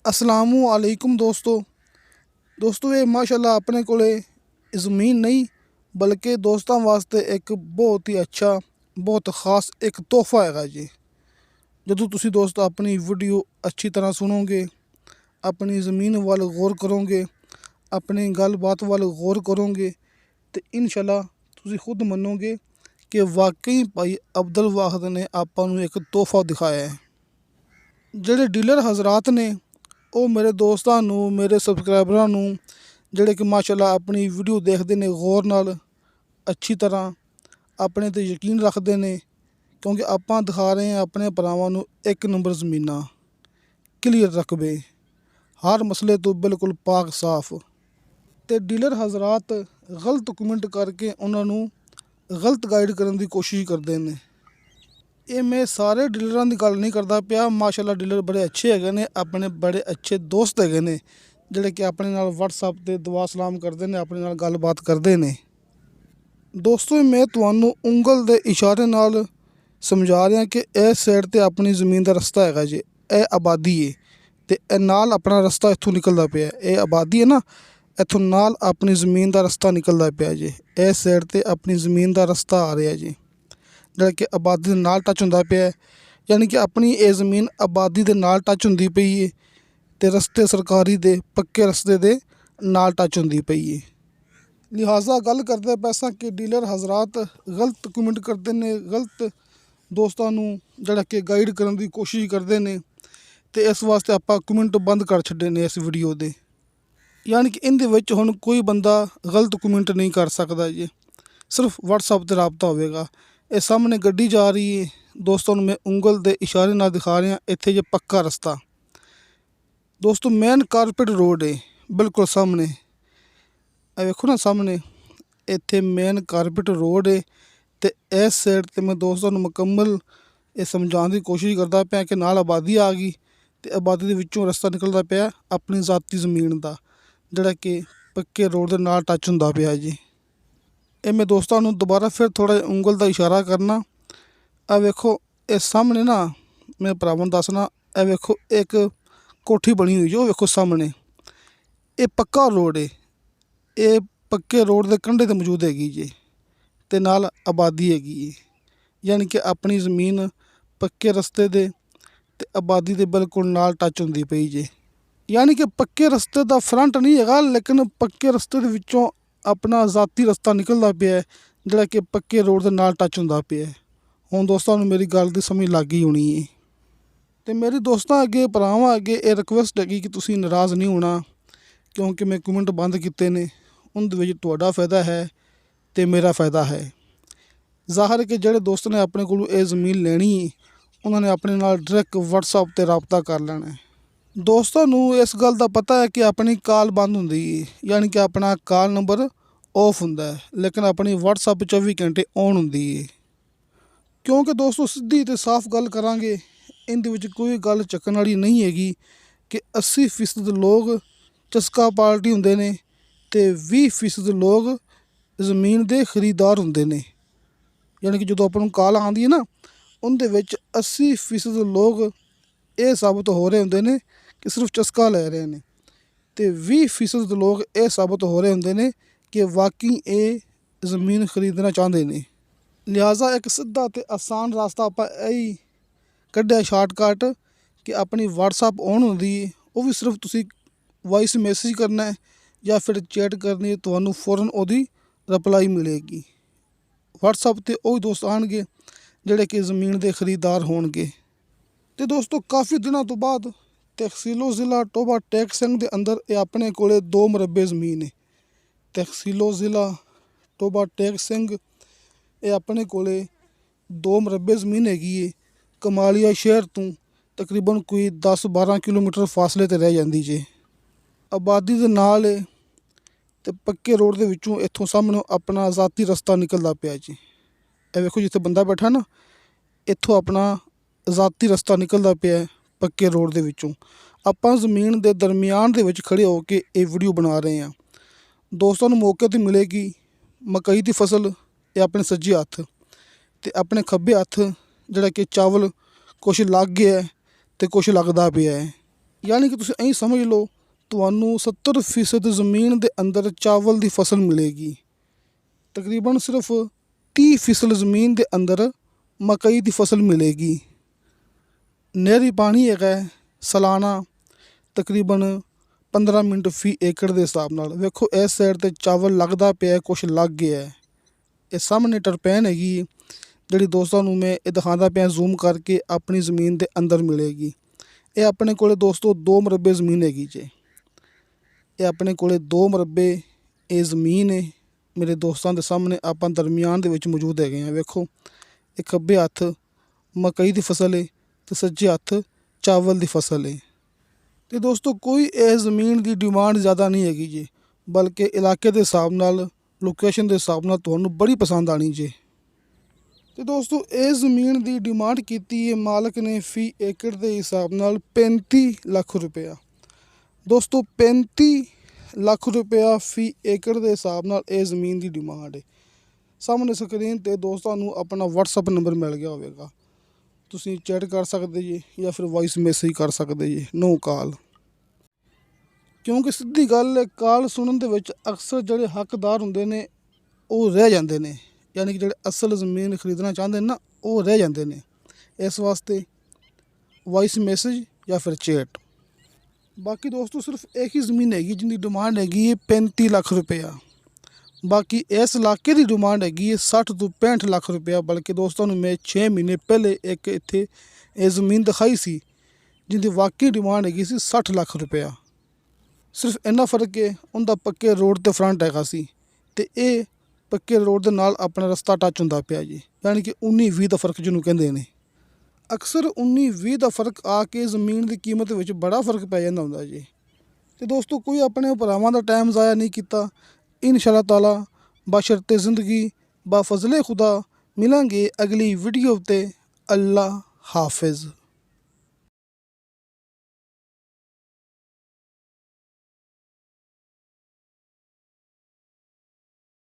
अस्सलामु अलैकुम दोस्तों ये माशाल्लाह अपने कोले ज़मीन नहीं बल्कि दोस्तों वास्ते एक बहुत ही अच्छा बहुत ख़ास एक तोहफ़ा हैगा जी। ਜਦੋਂ ਤੁਸੀਂ ਦੋਸਤ ਆਪਣੀ ਵੀਡੀਓ ਅੱਛੀ ਤਰ੍ਹਾਂ ਸੁਣੋਗੇ, ਆਪਣੀ ज़मीन ਵੱਲ ਗੌਰ ਕਰੋਗੇ, ਆਪਣੀ ਗੱਲਬਾਤ ਵੱਲ ਗੌਰ ਕਰੋਗੇ ਤੇ ਇਨਸ਼ਾਅੱਲਾ ਤੁਸੀਂ ਖੁਦ ਮੰਨੋਗੇ ਕਿ ਵਾਕਈ ਭਾਈ ਅਬਦੁਲ ਵਾਹਿਦ ਨੇ ਆਪਾਂ ਨੂੰ ਇੱਕ ਤੋਹਫ਼ਾ ਦਿਖਾਇਆ ਹੈ। ਜਿਹੜੇ ਡੀਲਰ ਹਜ਼ਰਾਤ ਨੇ ਉਹ ਮੇਰੇ ਦੋਸਤਾਂ ਨੂੰ, ਮੇਰੇ ਸਬਸਕ੍ਰਾਈਬਰਾਂ ਨੂੰ, ਜਿਹੜੇ ਕਿ ਮਾਸ਼ਾਅੱਲਾ ਆਪਣੀ ਵੀਡੀਓ ਦੇਖਦੇ ਨੇ ਗੌਰ ਨਾਲ, ਅੱਛੀ ਤਰ੍ਹਾਂ ਆਪਣੇ 'ਤੇ ਯਕੀਨ ਰੱਖਦੇ ਨੇ, ਕਿਉਂਕਿ ਆਪਾਂ ਦਿਖਾ ਰਹੇ ਹਾਂ ਆਪਣੇ ਭਰਾਵਾਂ ਨੂੰ ਇੱਕ ਨੰਬਰ ਜ਼ਮੀਨਾਂ, ਕਲੀਅਰ ਰਕਬੇ, ਹਰ ਮਸਲੇ ਤੋਂ ਬਿਲਕੁਲ ਪਾਕ ਸਾਫ। ਅਤੇ ਡੀਲਰ ਹਜ਼ਰਾਤ ਗਲਤ ਕਮੈਂਟ ਕਰਕੇ ਉਹਨਾਂ ਨੂੰ ਗਲਤ ਗਾਈਡ ਕਰਨ ਦੀ ਕੋਸ਼ਿਸ਼ ਕਰਦੇ ਨੇ। ਇਹ ਮੈਂ ਸਾਰੇ ਡੀਲਰਾਂ ਦੀ ਗੱਲ ਨਹੀਂ ਕਰਦਾ ਪਿਆ, ਮਾਸ਼ਾਅੱਲਾ ਡੀਲਰ ਬੜੇ ਅੱਛੇ ਹੈਗੇ ਨੇ, ਆਪਣੇ ਬੜੇ ਅੱਛੇ ਦੋਸਤ ਹੈਗੇ ਨੇ, ਜਿਹੜੇ ਕਿ ਆਪਣੇ ਨਾਲ ਵਟਸਐਪ 'ਤੇ ਦੁਆ ਸਲਾਮ ਕਰਦੇ ਨੇ, ਆਪਣੇ ਨਾਲ ਗੱਲਬਾਤ ਕਰਦੇ ਨੇ। ਦੋਸਤੋ ਮੈਂ ਤੁਹਾਨੂੰ ਉਂਗਲ ਦੇ ਇਸ਼ਾਰੇ ਨਾਲ ਸਮਝਾ ਰਿਹਾ ਕਿ ਇਸ ਸਾਈਡ 'ਤੇ ਆਪਣੀ ਜ਼ਮੀਨ ਦਾ ਰਸਤਾ ਹੈਗਾ ਜੀ, ਇਹ ਆਬਾਦੀ ਹੈ ਅਤੇ ਇਹ ਨਾਲ ਆਪਣਾ ਰਸਤਾ ਇੱਥੋਂ ਨਿਕਲਦਾ ਪਿਆ, ਇਹ ਆਬਾਦੀ ਹੈ ਨਾ, ਇੱਥੋਂ ਨਾਲ ਆਪਣੀ ਜ਼ਮੀਨ ਦਾ ਰਸਤਾ ਨਿਕਲਦਾ ਪਿਆ ਜੀ। ਇਸ ਸਾਈਡ 'ਤੇ ਆਪਣੀ ਜ਼ਮੀਨ ਦਾ ਰਸਤਾ ਆ ਰਿਹਾ ਜੀ, ਜਿਹੜਾ ਕਿ ਆਬਾਦੀ ਦੇ ਨਾਲ ਟੱਚ ਹੁੰਦਾ ਪਿਆ, ਯਾਨੀ ਕਿ ਆਪਣੀ ਇਹ ਜ਼ਮੀਨ ਆਬਾਦੀ ਦੇ ਨਾਲ ਟੱਚ ਹੁੰਦੀ ਪਈ ਹੈ ਅਤੇ ਰਸਤੇ ਸਰਕਾਰੀ ਦੇ ਪੱਕੇ ਰਸਤੇ ਦੇ ਨਾਲ ਟੱਚ ਹੁੰਦੀ ਪਈ ਹੈ। ਲਿਹਾਜ਼ਾ ਗੱਲ ਕਰਦੇ ਪੈਸਾ ਕਿ ਡੀਲਰ ਹਜ਼ਰਾਤ ਗਲਤ ਕਮੈਂਟ ਕਰਦੇ ਨੇ, ਗਲਤ ਦੋਸਤਾਂ ਨੂੰ ਜਿਹੜਾ ਕਿ ਗਾਈਡ ਕਰਨ ਦੀ ਕੋਸ਼ਿਸ਼ ਕਰਦੇ ਨੇ, ਅਤੇ ਇਸ ਵਾਸਤੇ ਆਪਾਂ ਕਮੈਂਟ ਬੰਦ ਕਰ ਛੱਡੇ ਨੇ ਇਸ ਵੀਡੀਓ ਦੇ। ਯਾਨੀ ਕਿ ਇਹਦੇ ਵਿੱਚ ਹੁਣ ਕੋਈ ਬੰਦਾ ਗਲਤ ਕਮੈਂਟ ਨਹੀਂ ਕਰ ਸਕਦਾ ਜੀ, ਸਿਰਫ ਵਟਸਐਪ 'ਤੇ ਰਾਬਤਾ ਹੋਵੇਗਾ। ਇਹ ਸਾਹਮਣੇ ਗੱਡੀ ਜਾ ਰਹੀ ਹੈ, ਦੋਸਤਾਂ ਨੂੰ ਮੈਂ ਉਂਗਲ ਦੇ ਇਸ਼ਾਰੇ ਨਾਲ ਦਿਖਾ ਰਿਹਾ, ਇੱਥੇ ਜੇ ਪੱਕਾ ਰਸਤਾ ਦੋਸਤੋ ਮੇਨ ਕਾਰਪੇਟ ਰੋਡ ਹੈ, ਬਿਲਕੁਲ ਸਾਹਮਣੇ ਇਹ ਵੇਖੋ ਨਾ, ਸਾਹਮਣੇ ਇੱਥੇ ਮੇਨ ਕਾਰਪੇਟ ਰੋਡ ਹੈ। ਅਤੇ ਇਸ ਸਾਈਡ 'ਤੇ ਮੈਂ ਦੋਸਤਾਂ ਨੂੰ ਮੁਕੰਮਲ ਇਹ ਸਮਝਾਉਣ ਦੀ ਕੋਸ਼ਿਸ਼ ਕਰਦਾ ਪਿਆ ਕਿ ਨਾਲ ਆਬਾਦੀ ਆ ਗਈ ਅਤੇ ਆਬਾਦੀ ਦੇ ਵਿੱਚੋਂ ਰਸਤਾ ਨਿਕਲਦਾ ਪਿਆ ਆਪਣੀ ਜ਼ਾਤੀ ਜ਼ਮੀਨ ਦਾ, ਜਿਹੜਾ ਕਿ ਪੱਕੇ ਰੋਡ ਦੇ ਨਾਲ ਟੱਚ ਹੁੰਦਾ ਪਿਆ ਜੀ। ਇਹ ਮੈਂ ਦੋਸਤਾਂ ਨੂੰ ਦੁਬਾਰਾ ਫਿਰ ਥੋੜ੍ਹਾ ਜਿਹਾ ਉਂਗਲ ਦਾ ਇਸ਼ਾਰਾ ਕਰਨਾ, ਇਹ ਵੇਖੋ ਇਹ ਸਾਹਮਣੇ ਨਾ, ਮੈਂ ਭਰਾਵਾਂ ਨੂੰ ਦੱਸਣਾ, ਇਹ ਵੇਖੋ ਇੱਕ ਕੋਠੀ ਬਣੀ ਹੋਈ ਜੋ ਵੇਖੋ ਸਾਹਮਣੇ, ਇਹ ਪੱਕਾ ਰੋਡ ਹੈ, ਇਹ ਪੱਕੇ ਰੋਡ ਦੇ ਕੰਢੇ 'ਤੇ ਮੌਜੂਦ ਹੈਗੀ ਜੀ, ਅਤੇ ਨਾਲ ਆਬਾਦੀ ਹੈਗੀ ਹੈ, ਯਾਨੀ ਕਿ ਆਪਣੀ ਜ਼ਮੀਨ ਪੱਕੇ ਰਸਤੇ ਦੇ ਅਤੇ ਆਬਾਦੀ ਦੇ ਬਿਲਕੁਲ ਨਾਲ ਟੱਚ ਹੁੰਦੀ ਪਈ ਜੀ। ਯਾਨੀ ਕਿ ਪੱਕੇ ਰਸਤੇ ਦਾ ਫਰੰਟ ਨਹੀਂ ਹੈਗਾ, ਲੇਕਿਨ ਪੱਕੇ ਰਸਤੇ ਦੇ ਵਿੱਚੋਂ ਆਪਣਾ ਜ਼ਾਤੀ ਰਸਤਾ ਨਿਕਲਦਾ ਪਿਆ, ਜਿਹੜਾ ਕਿ ਪੱਕੇ ਰੋਡ ਦੇ ਨਾਲ ਟੱਚ ਹੁੰਦਾ ਪਿਆ। ਹੁਣ ਦੋਸਤਾਂ ਨੂੰ ਮੇਰੀ ਗੱਲ ਦੀ ਸਮਝ ਲੱਗ ਗਈ ਹੋਣੀ ਹੈ। ਅਤੇ ਮੇਰੇ ਦੋਸਤਾਂ ਅੱਗੇ, ਭਰਾਵਾਂ ਅੱਗੇ ਇਹ ਰਿਕੁਐਸਟ ਹੈਗੀ ਕਿ ਤੁਸੀਂ ਨਾਰਾਜ਼ ਨਹੀਂ ਹੋਣਾ, ਕਿਉਂਕਿ ਮੈਂ ਕਮੈਂਟ ਬੰਦ ਕੀਤੇ ਨੇ, ਉਹਦੇ ਵਿੱਚ ਤੁਹਾਡਾ ਫਾਇਦਾ ਹੈ ਅਤੇ ਮੇਰਾ ਫਾਇਦਾ ਹੈ। ਜ਼ਾਹਰ ਹੈ ਕਿ ਜਿਹੜੇ ਦੋਸਤ ਨੇ ਆਪਣੇ ਕੋਲੋਂ ਇਹ ਜ਼ਮੀਨ ਲੈਣੀ ਹੈ, ਉਹਨਾਂ ਨੇ ਆਪਣੇ ਨਾਲ ਡਾਇਰੈਕਟ ਵਟਸਐਪ 'ਤੇ ਰਾਬਤਾ ਕਰ ਲੈਣਾ ਹੈ। ਦੋਸਤਾਂ ਨੂੰ ਇਸ ਗੱਲ ਦਾ ਪਤਾ ਹੈ ਕਿ ਆਪਣੀ ਕਾਲ ਬੰਦ ਹੁੰਦੀ ਹੈ, ਯਾਨੀ ਕਿ ਆਪਣਾ ਕਾਲ ਨੰਬਰ ਆਫ ਹੁੰਦਾ ਹੈ, ਲੇਕਿਨ ਆਪਣੀ ਵਟਸਐਪ 24 ਘੰਟੇ ਔਨ ਹੁੰਦੀ ਹੈ। ਕਿਉਂਕਿ ਦੋਸਤੋ ਸਿੱਧੀ ਅਤੇ ਸਾਫ਼ ਗੱਲ ਕਰਾਂਗੇ, ਇਹਦੇ ਵਿੱਚ ਕੋਈ ਗੱਲ ਚੱਕਣ ਵਾਲੀ ਨਹੀਂ ਹੈਗੀ ਕਿ 80% ਲੋਕ ਚਸਕਾ ਪਾਰਟੀ ਹੁੰਦੇ ਨੇ ਅਤੇ 20% ਲੋਕ ਜ਼ਮੀਨ ਦੇ ਖਰੀਦਦਾਰ ਹੁੰਦੇ ਨੇ। ਯਾਨੀ ਕਿ ਜਦੋਂ ਆਪਾਂ ਨੂੰ ਕਾਲ ਆਉਂਦੀ ਹੈ ਨਾ, ਉਹਦੇ ਵਿੱਚ 80% ਲੋਕ ਇਹ ਸਾਬਤ ਹੋ ਰਹੇ ਹੁੰਦੇ ਨੇ ਕਿ ਸਿਰਫ ਚਸਕਾ ਲੈ ਰਹੇ ਨੇ, ਅਤੇ 20% ਲੋਕ ਇਹ ਸਾਬਤ ਹੋ ਰਹੇ ਹੁੰਦੇ ਨੇ ਕਿ ਵਾਕਈ ਇਹ ਜ਼ਮੀਨ ਖਰੀਦਣਾ ਚਾਹੁੰਦੇ ਨੇ। ਲਿਹਾਜ਼ਾ ਇੱਕ ਸਿੱਧਾ ਅਤੇ ਆਸਾਨ ਰਸਤਾ ਆਪਾਂ ਇਹੀ ਕੱਢਿਆ, ਸ਼ਾਰਟਕਟ, ਕਿ ਆਪਣੀ ਵਟਸਐਪ ਔਨ ਹੁੰਦੀ ਹੈ, ਉਹ ਵੀ ਸਿਰਫ ਤੁਸੀਂ ਵਾਇਸ ਮੈਸੇਜ ਕਰਨਾ ਹੈ ਜਾਂ ਫਿਰ ਚੈਟ ਕਰਨੀ ਹੈ, ਤੁਹਾਨੂੰ ਫੌਰਨ ਉਹਦੀ ਰਿਪਲਾਈ ਮਿਲੇਗੀ। ਵਟਸਐਪ 'ਤੇ ਉਹ ਦੋਸਤ ਆਉਣਗੇ ਜਿਹੜੇ ਕਿ ਜ਼ਮੀਨ ਦੇ ਖਰੀਦਦਾਰ ਹੋਣਗੇ। ਅਤੇ ਦੋਸਤੋ ਕਾਫੀ ਦਿਨਾਂ ਤੋਂ ਬਾਅਦ ਤਹਿਸੀਲੋ ਜ਼ਿਲ੍ਹਾ ਟੋਬਾ ਟੇਕ ਸਿੰਘ ਦੇ ਅੰਦਰ ਇਹ ਆਪਣੇ ਕੋਲੇ 2 ਮਰਬੇ ਜ਼ਮੀਨ ਹੈ। ਤਹਿਸੀਲੋ ਜ਼ਿਲ੍ਹਾ ਟੋਬਾ ਟੇਕ ਸਿੰਘ ਇਹ ਆਪਣੇ ਕੋਲੇ 2 ਮਰਬੇ ਜ਼ਮੀਨ ਹੈਗੀ ਹੈ, ਕਮਾਲੀਆ ਸ਼ਹਿਰ ਤੋਂ ਤਕਰੀਬਨ ਕੋਈ 10-12 ਕਿਲੋਮੀਟਰ ਫਾਸਲੇ 'ਤੇ ਰਹਿ ਜਾਂਦੀ ਜੇ। ਆਬਾਦੀ ਦੇ ਨਾਲ ਅਤੇ ਪੱਕੇ ਰੋਡ ਦੇ ਵਿੱਚੋਂ ਇੱਥੋਂ ਸਾਹਮਣੇ ਆਪਣਾ ਜ਼ਾਤੀ ਰਸਤਾ ਨਿਕਲਦਾ ਪਿਆ ਜੀ। ਇਹ ਵੇਖੋ ਜਿੱਥੇ ਬੰਦਾ ਬੈਠਾ ਨਾ, ਇੱਥੋਂ ਆਪਣਾ ਜ਼ਾਤੀ ਰਸਤਾ ਨਿਕਲਦਾ ਪਿਆ ਪੱਕੇ ਰੋਡ ਦੇ ਵਿੱਚੋਂ। ਆਪਾਂ ਜ਼ਮੀਨ ਦੇ ਦਰਮਿਆਨ ਦੇ ਵਿੱਚ ਖੜ੍ਹੇ ਹੋ ਕੇ ਇਹ ਵੀਡੀਓ ਬਣਾ ਰਹੇ ਹਾਂ। ਦੋਸਤਾਂ ਨੂੰ ਮੌਕੇ 'ਤੇ ਮਿਲੇਗੀ ਮਕਈ ਦੀ ਫਸਲ, ਇਹ ਆਪਣੇ ਸੱਜੇ ਹੱਥ, ਅਤੇ ਆਪਣੇ ਖੱਬੇ ਹੱਥ ਜਿਹੜਾ ਕਿ ਚਾਵਲ ਕੁਛ ਲੱਗ ਗਿਆ ਅਤੇ ਕੁਛ ਲੱਗਦਾ ਪਿਆ ਹੈ। ਯਾਨੀ ਕਿ ਤੁਸੀਂ ਇਹੀ ਸਮਝ ਲਓ ਤੁਹਾਨੂੰ 70% ਜ਼ਮੀਨ ਦੇ ਅੰਦਰ ਚਾਵਲ ਦੀ ਫਸਲ ਮਿਲੇਗੀ। ਤਕਰੀਬਨ ਸਿਰਫ 30% ਜ਼ਮੀਨ ਦੇ ਅੰਦਰ ਮਕਈ ਦੀ ਫਸਲ ਮਿਲੇਗੀ। ਨਹਿਰੀ ਪਾਣੀ ਹੈਗਾ ਸਾਲਾਨਾ ਤਕਰੀਬਨ 15 ਮਿੰਟ ਫੀ ਏਕੜ ਦੇ ਹਿਸਾਬ ਨਾਲ। ਵੇਖੋ ਇਸ ਸਾਈਡ 'ਤੇ ਚਾਵਲ ਲੱਗਦਾ ਪਿਆ, ਕੁਛ ਲੱਗ ਗਿਆ। ਇਹ ਸਾਹਮਣੇ ਟਰਪੈਨ ਹੈਗੀ ਜਿਹੜੀ ਦੋਸਤਾਂ ਨੂੰ ਮੈਂ ਇਹ ਦਿਖਾਉਂਦਾ ਪਿਆ ਜ਼ੂਮ ਕਰਕੇ, ਆਪਣੀ ਜ਼ਮੀਨ ਦੇ ਅੰਦਰ ਮਿਲੇਗੀ। ਇਹ ਆਪਣੇ ਕੋਲੇ ਦੋਸਤੋ 2 ਮਰਬੇ ਜ਼ਮੀਨ ਹੈਗੀ ਜੇ। ਇਹ ਆਪਣੇ ਕੋਲੇ 2 ਮਰਬੇ ਇਹ ਜ਼ਮੀਨ ਹੈ। ਮੇਰੇ ਦੋਸਤਾਂ ਦੇ ਸਾਹਮਣੇ ਆਪਾਂ ਦਰਮਿਆਨ ਦੇ ਵਿੱਚ ਮੌਜੂਦ ਹੈਗੇ ਹਾਂ। ਵੇਖੋ ਇਹ ਖੱਬੇ ਹੱਥ ਮਕਈ ਦੀ ਫਸਲ ਹੈ ਅਤੇ ਸੱਜੇ ਹੱਥ ਚਾਵਲ ਦੀ ਫਸਲ ਹੈ। ਅਤੇ ਦੋਸਤੋ ਕੋਈ ਇਹ ਜ਼ਮੀਨ ਦੀ ਡਿਮਾਂਡ ਜ਼ਿਆਦਾ ਨਹੀਂ ਹੈਗੀ ਜੀ, ਬਲਕਿ ਇਲਾਕੇ ਦੇ ਹਿਸਾਬ ਨਾਲ, ਲੋਕੇਸ਼ਨ ਦੇ ਹਿਸਾਬ ਨਾਲ ਤੁਹਾਨੂੰ ਬੜੀ ਪਸੰਦ ਆਣੀ ਜੇ। ਅਤੇ ਦੋਸਤੋ ਇਹ ਜ਼ਮੀਨ ਦੀ ਡਿਮਾਂਡ ਕੀਤੀ ਹੈ ਮਾਲਕ ਨੇ ਫੀ ਏਕੜ ਦੇ ਹਿਸਾਬ ਨਾਲ 35 ਲੱਖ ਰੁਪਇਆ। ਦੋਸਤੋ 35 ਲੱਖ ਰੁਪਇਆ ਫੀ ਏਕੜ ਦੇ ਹਿਸਾਬ ਨਾਲ ਇਹ ਜ਼ਮੀਨ ਦੀ ਡਿਮਾਂਡ ਹੈ। ਸਾਹਮਣੇ ਸਕਰੀਨ 'ਤੇ ਦੋਸਤਾਂ ਨੂੰ ਆਪਣਾ WhatsApp ਨੰਬਰ ਮਿਲ ਗਿਆ ਹੋਵੇਗਾ, ਤੁਸੀਂ ਚੈਟ ਕਰ ਸਕਦੇ ਜੀ ਜਾਂ ਫਿਰ ਵੌਇਸ ਮੈਸੇਜ ਕਰ ਸਕਦੇ ਜੀ, ਨੋ ਕਾਲ। ਕਿਉਂਕਿ ਸਿੱਧੀ ਗੱਲ ਹੈ, ਕਾਲ ਸੁਣਨ ਦੇ ਵਿੱਚ ਅਕਸਰ ਜਿਹੜੇ ਹੱਕਦਾਰ ਹੁੰਦੇ ਨੇ ਉਹ ਰਹਿ ਜਾਂਦੇ ਨੇ, ਯਾਨੀ ਕਿ ਜਿਹੜੇ ਅਸਲ ਜ਼ਮੀਨ ਖਰੀਦਣਾ ਚਾਹੁੰਦੇ ਨੇ ਨਾ ਉਹ ਰਹਿ ਜਾਂਦੇ ਨੇ। ਇਸ ਵਾਸਤੇ ਵੌਇਸ ਮੈਸੇਜ ਜਾਂ ਫਿਰ ਚੈਟ। ਬਾਕੀ ਦੋਸਤੋ ਸਿਰਫ ਇੱਕ ਹੀ ਜ਼ਮੀਨ ਹੈਗੀ ਜਿਹਦੀ ਡਿਮਾਂਡ ਹੈਗੀ ਹੈ 35 ਲੱਖ ਰੁਪਇਆ। ਬਾਕੀ ਇਸ ਇਲਾਕੇ ਦੀ ਡਿਮਾਂਡ ਹੈਗੀ ਹੈ 60 ਤੋਂ 65 ਲੱਖ ਰੁਪਇਆ। ਬਲਕਿ ਦੋਸਤਾਂ ਨੂੰ ਮੈਂ 6 ਮਹੀਨੇ ਪਹਿਲੇ ਇੱਕ ਇੱਥੇ ਇਹ ਜ਼ਮੀਨ ਦਿਖਾਈ ਸੀ ਜਿਹਦੀ ਵਾਕਈ ਡਿਮਾਂਡ ਹੈਗੀ ਸੀ 60 ਲੱਖ ਰੁਪਇਆ। ਸਿਰਫ ਇੰਨਾ ਫਰਕ ਹੈ ਉਹਦਾ ਪੱਕੇ ਰੋਡ 'ਤੇ ਫਰੰਟ ਹੈਗਾ ਸੀ ਅਤੇ ਇਹ ਪੱਕੇ ਰੋਡ ਦੇ ਨਾਲ ਆਪਣਾ ਰਸਤਾ ਟੱਚ ਹੁੰਦਾ ਪਿਆ ਜੀ, ਯਾਨੀ ਕਿ 19-20 ਦਾ ਫਰਕ ਜਿਹਨੂੰ ਕਹਿੰਦੇ ਨੇ। ਅਕਸਰ 19-20 ਦਾ ਫਰਕ ਆ ਕੇ ਜ਼ਮੀਨ ਦੀ ਕੀਮਤ ਵਿੱਚ ਬੜਾ ਫਰਕ ਪੈ ਜਾਂਦਾ ਹੁੰਦਾ ਜੀ। ਅਤੇ ਦੋਸਤੋ ਕੋਈ ਆਪਣੇ ਭਰਾਵਾਂ ਦਾ ਟਾਈਮ ਜ਼ਾਇਆ ਨਹੀਂ ਕੀਤਾ। ਇਨਸ਼ਾ ਅੱਲਾਹ ਤਾਲਾ ਬਸ਼ਰਤੇ ਜ਼ਿੰਦਗੀ ਬਾ ਫਜ਼ਲੇ ਖੁਦਾ ਮਿਲਾਂਗੇ ਅਗਲੀ ਵੀਡੀਓ 'ਤੇ। ਅੱਲਾ ਹਾਫਿਜ਼।